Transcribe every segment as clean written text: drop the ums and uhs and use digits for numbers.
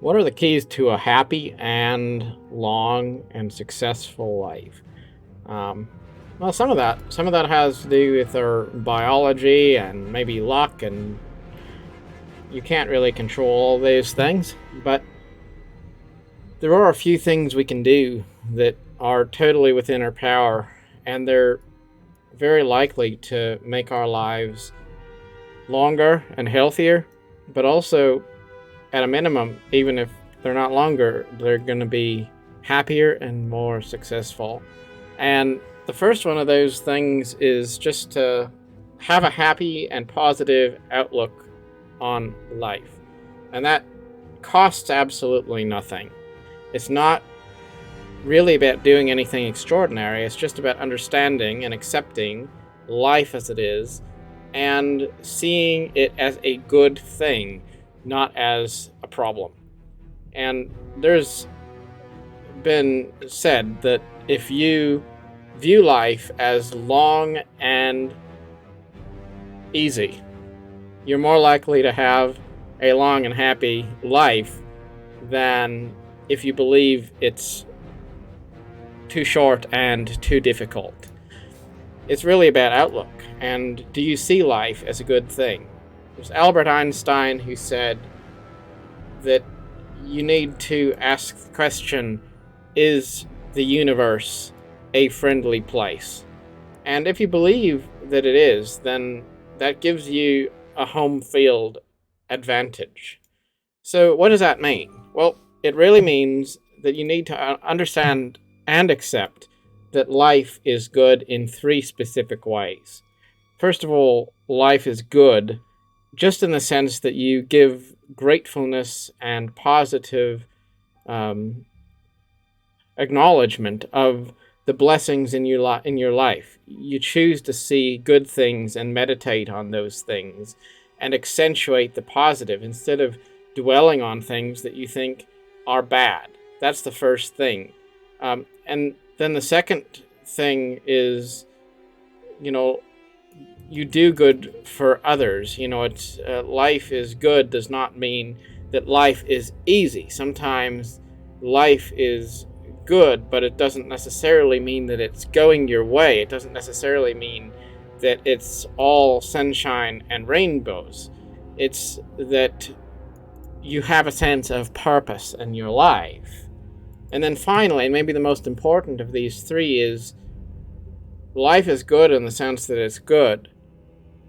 What are the keys to a happy and long and successful life? Um, well, some of that has to do with our biology and maybe luck, and you can't really control all those things. But there are a few things we can do that are totally within our power, and they're very likely to make our lives longer and healthier, but also at a minimum, even if they're not longer, they're going to be happier and more successful. And the first one of those things is just to have a happy and positive outlook on life. And that costs absolutely nothing. It's not really about doing anything extraordinary, it's just about understanding and accepting life as it is and seeing it as a good thing, not as a problem. And there's been said that if you view life as long and easy, you're more likely to have a long and happy life than if you believe it's too short and too difficult. It's really about outlook. And do you see life as a good thing? It was Albert Einstein who said that you need to ask the question, is the universe a friendly place? And if you believe that it is, then that gives you a home field advantage. So, what does that mean? Well, it really means that you need to understand and accept that life is good in three specific ways. First of all, life is good just in the sense that you give gratefulness and positive um, acknowledgement of the blessings in your life. You choose to see good things and meditate on those things and accentuate the positive instead of dwelling on things that you think are bad. That's the first thing. And then the second thing is, you know, you do good for others. It's life is good does not mean that life is easy. Sometimes life is good, but it doesn't necessarily mean that it's going your way. It doesn't necessarily mean that it's all sunshine and rainbows. It's that you have a sense of purpose in your life. And then finally, and maybe the most important of these three, is life is good in the sense that it's good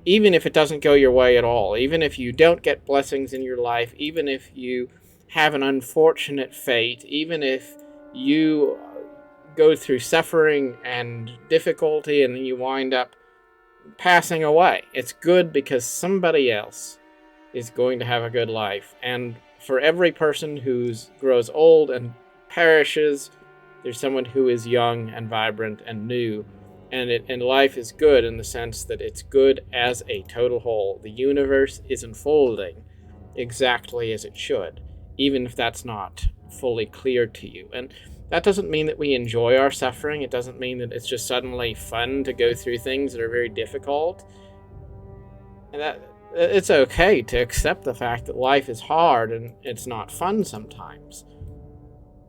even if it doesn't go your way at all, even if you don't get blessings in your life, even if you have an unfortunate fate, even if you go through suffering and difficulty and then you wind up passing away. It's good because somebody else is going to have a good life. And for every person who grows old and perishes, there's someone who is young and vibrant and new. And life is good in the sense that it's good as a total whole. The universe is unfolding exactly as it should, even if that's not fully clear to you. And that doesn't mean that we enjoy our suffering. It doesn't mean that it's just suddenly fun to go through things that are very difficult. And that it's okay to accept the fact that life is hard and it's not fun sometimes.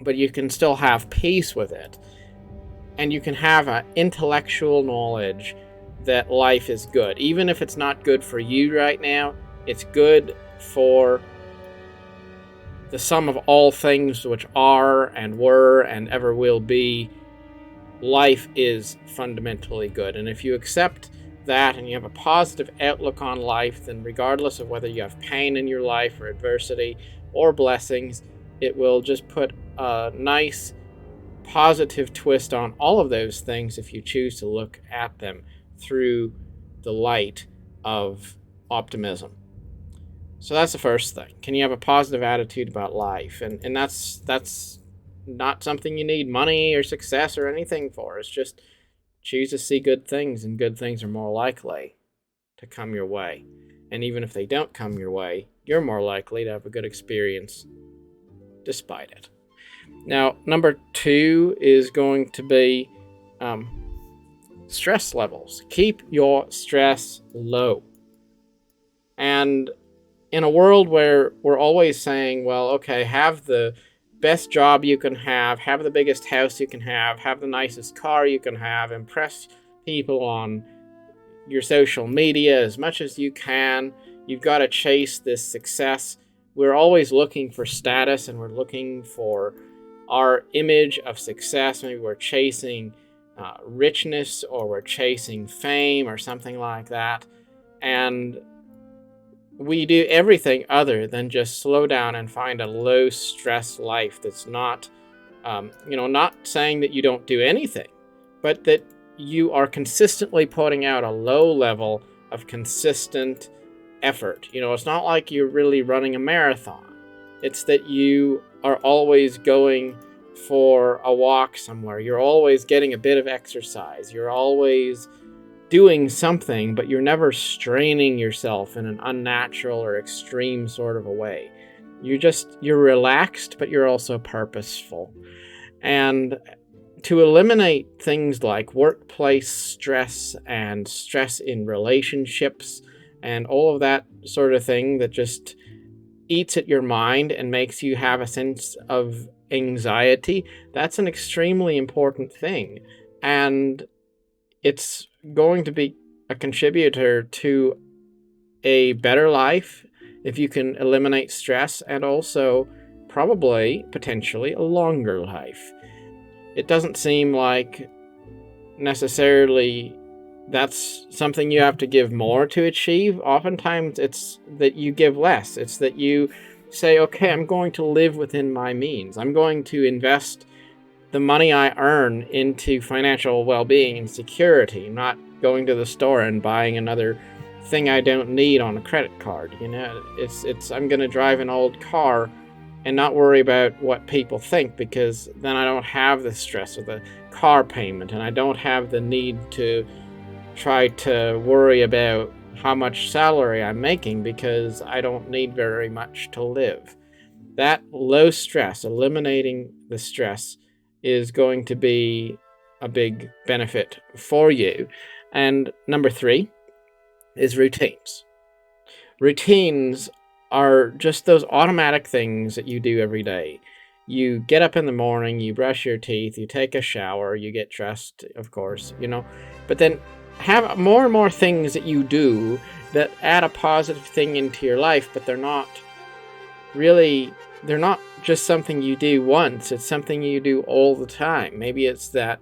But you can still have peace with it. And you can have an intellectual knowledge that life is good. Even if it's not good for you right now, it's good for the sum of all things which are and were and ever will be. Life is fundamentally good. And if you accept that and you have a positive outlook on life, then regardless of whether you have pain in your life or adversity or blessings, it will just put a nice positive twist on all of those things if you choose to look at them through the light of optimism. So that's the first thing. Can you have a positive attitude about life? And that's not something you need money or success or anything for. It's just choose to see good things, and good things are more likely to come your way. And even if they don't come your way, you're more likely to have a good experience despite it. Now, number two is going to be stress levels. Keep your stress low. And in a world where we're always saying, well, okay, have the best job you can have the biggest house you can have the nicest car you can have, impress people on your social media as much as you can. You've got to chase this success. We're always looking for status, and we're looking for our image of success. Maybe we're chasing richness, or we're chasing fame or something like that. And we do everything other than just slow down and find a low stress life that's not, not saying that you don't do anything, but that you are consistently putting out a low level of consistent effort. It's not like you're really running a marathon. It's that you are always going for a walk somewhere. You're always getting a bit of exercise. You're always doing something, but you're never straining yourself in an unnatural or extreme sort of a way. You're relaxed, but you're also purposeful. And to eliminate things like workplace stress and stress in relationships and all of that sort of thing that just eats at your mind and makes you have a sense of anxiety, that's an extremely important thing. And it's going to be a contributor to a better life if you can eliminate stress, and also probably potentially a longer life. It doesn't seem like necessarily that's something you have to give more to achieve. Oftentimes it's that you give less. It's that you say, okay, I'm going to live within my means. I'm going to invest the money I earn into financial well-being and security, not going to the store and buying another thing I don't need on a credit card. It's I'm going to drive an old car and not worry about what people think, because then I don't have the stress of the car payment, and I don't have the need to try to worry about how much salary I'm making, because I don't need very much to live. That low stress, eliminating the stress, is going to be a big benefit for you. And number 3 is routines. Routines are just those automatic things that you do every day. You get up in the morning, you brush your teeth, you take a shower, you get dressed, of course, but then have more and more things that you do that add a positive thing into your life, but they're not just something you do once. It's something you do all the time. Maybe it's that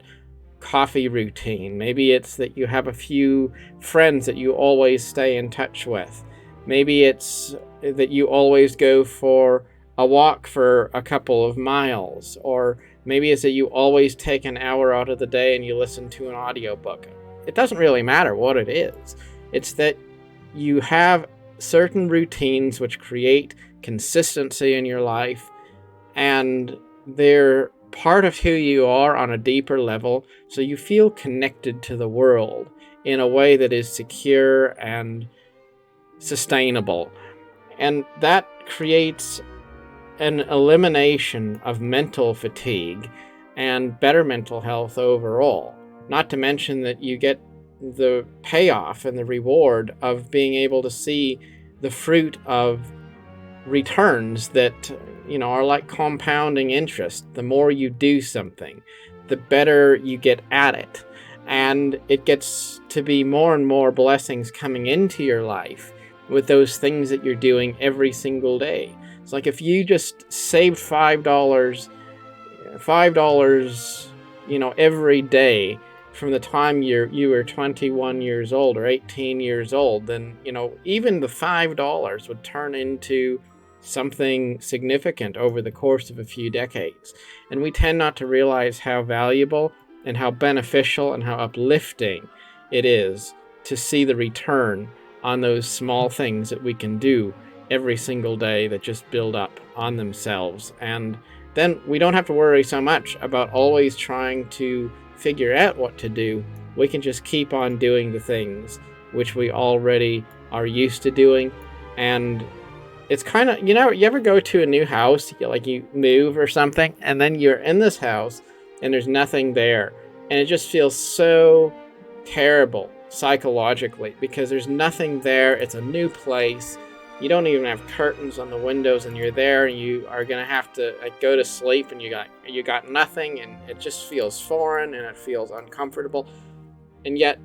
coffee routine. Maybe it's that you have a few friends that you always stay in touch with. Maybe it's that you always go for a walk for a couple of miles. Or maybe it's that you always take an hour out of the day and you listen to an audiobook. It doesn't really matter what it is. It's that you have certain routines which create consistency in your life, and they're part of who you are on a deeper level, so you feel connected to the world in a way that is secure and sustainable. And that creates an elimination of mental fatigue and better mental health overall. Not to mention that you get the payoff and the reward of being able to see the fruit of returns that are like compounding interest. The more you do something, the better you get at it, and it gets to be more and more blessings coming into your life with those things that you're doing every single day. It's like if you just saved $5 every day from the time you were 21 years old or 18 years old, then even the $5 would turn into something significant over the course of a few decades. And we tend not to realize how valuable and how beneficial and how uplifting it is to see the return on those small things that we can do every single day that just build up on themselves. And then we don't have to worry so much about always trying to figure out what to do. We can just keep on doing the things which we already are used to doing. And it's kind of, you ever go to a new house, you move or something, and then you're in this house and there's nothing there. And it just feels so terrible psychologically because there's nothing there. It's a new place. You don't even have curtains on the windows, and you're there, and you are gonna have to go to sleep, and you got nothing, and it just feels foreign and it feels uncomfortable. And yet,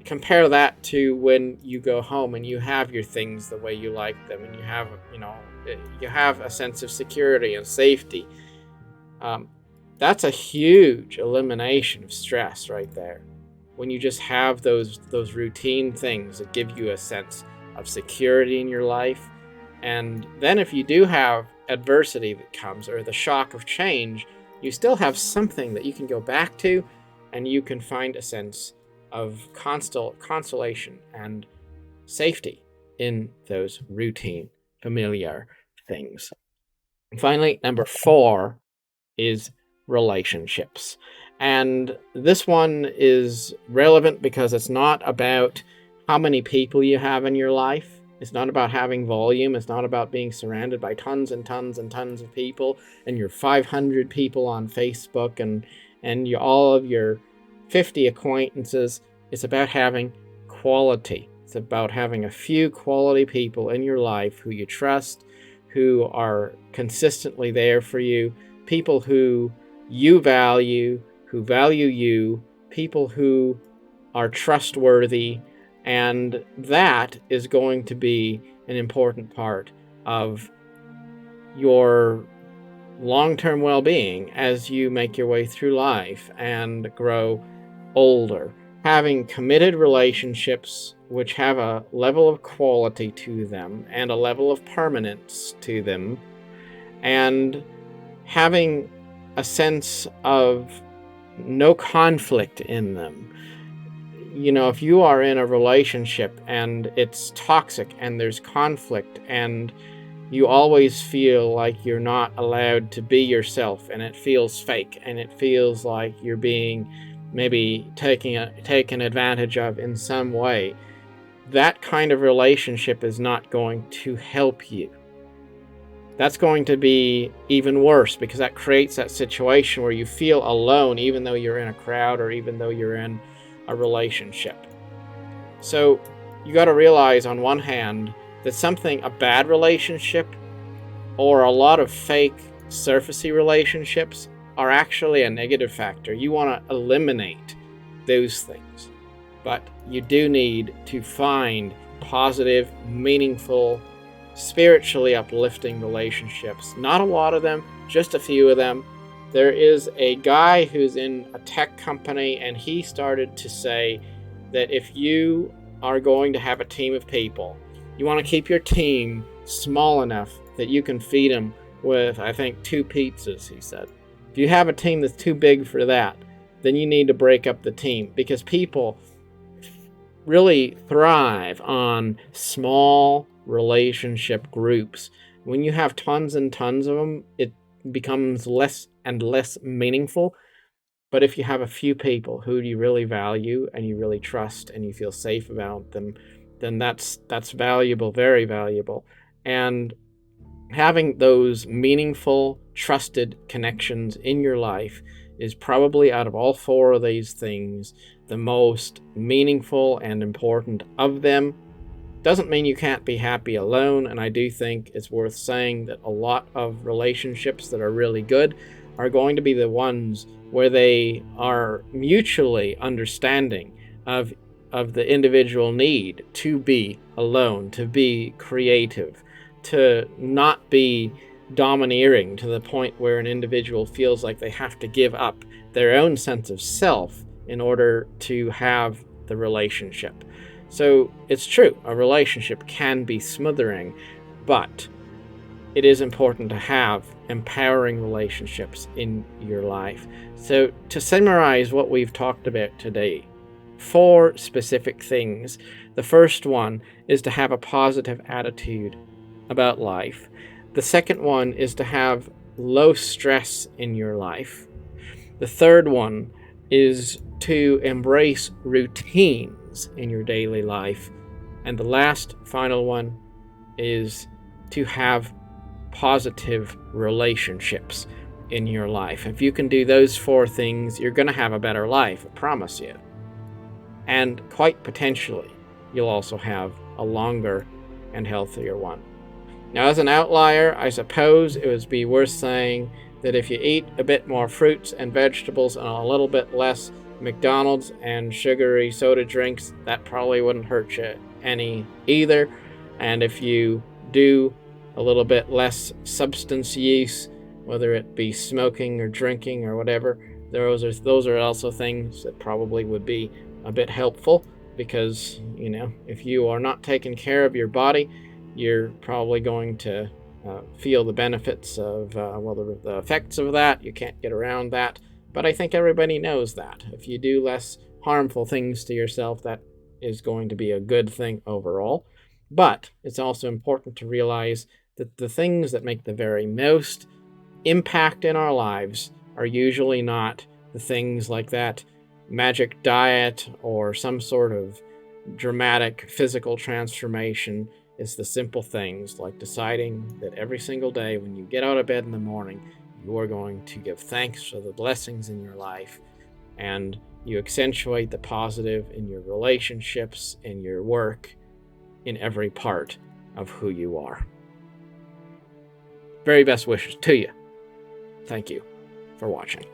compare that to when you go home and you have your things the way you like them, and you have a sense of security and safety. That's a huge elimination of stress right there. When you just have those routine things that give you a sense of security in your life. And then if you do have adversity that comes, or the shock of change, you still have something that you can go back to, and you can find a sense of consolation and safety in those routine, familiar things. And finally, number 4 is relationships. And this one is relevant because it's not about how many people you have in your life. It's not about having volume. It's not about being surrounded by tons and tons and tons of people, and your 500 people on Facebook and all of your 50 acquaintances. It's about having quality. It's about having a few quality people in your life who you trust, who are consistently there for you, people who you value, who value you, people who are trustworthy, and that is going to be an important part of your long-term well-being as you make your way through life and grow older. Having committed relationships which have a level of quality to them and a level of permanence to them, and having a sense of no conflict in them. If you are in a relationship and it's toxic and there's conflict, and you always feel like you're not allowed to be yourself, and it feels fake, and it feels like you're being maybe taken advantage of in some way, that kind of relationship is not going to help you. That's going to be even worse, because that creates that situation where you feel alone even though you're in a crowd, or even though you're in a relationship. So you got to realize, on one hand, that a bad relationship or a lot of fake surfacey relationships are actually a negative factor. You want to eliminate those things. But you do need to find positive, meaningful, spiritually uplifting relationships. Not a lot of them, just a few of them. There is a guy who's in a tech company, and he started to say that if you are going to have a team of people, you want to keep your team small enough that you can feed them with, I think, 2 pizzas, he said. If you have a team that's too big for that, then you need to break up the team, because people really thrive on small relationship groups. When you have tons and tons of them, it becomes less and less meaningful. But if you have a few people who you really value and you really trust and you feel safe about them, then that's valuable, very valuable. And having those meaningful, trusted connections in your life is probably, out of all 4 of these things, the most meaningful and important of them. Doesn't mean you can't be happy alone, and I do think it's worth saying that a lot of relationships that are really good are going to be the ones where they are mutually understanding of the individual need to be alone, to be creative, to not be domineering to the point where an individual feels like they have to give up their own sense of self in order to have the relationship. So it's true, a relationship can be smothering, but it is important to have empowering relationships in your life. So to summarize what we've talked about today, 4 specific things. The first one is to have a positive attitude about life. The second one is to have low stress in your life. The third one is to embrace routines in your daily life. And the last, final one is to have positive relationships in your life. If you can do those 4 things, you're going to have a better life, I promise you. And quite potentially, you'll also have a longer and healthier one. Now, as an outlier, I suppose it would be worth saying that if you eat a bit more fruits and vegetables and a little bit less McDonald's and sugary soda drinks, that probably wouldn't hurt you any either. And if you do a little bit less substance use, whether it be smoking or drinking or whatever, those are also things that probably would be a bit helpful, because if you are not taking care of your body, you're probably going to feel the benefits of the effects of that. You can't get around that, but I think everybody knows that if you do less harmful things to yourself, that is going to be a good thing overall. But it's also important to realize that the things that make the very most impact in our lives are usually not the things like that magic diet or some sort of dramatic physical transformation. It's the simple things like deciding that every single day when you get out of bed in the morning, you are going to give thanks for the blessings in your life, and you accentuate the positive in your relationships, in your work, in every part of who you are. Very best wishes to you. Thank you for watching.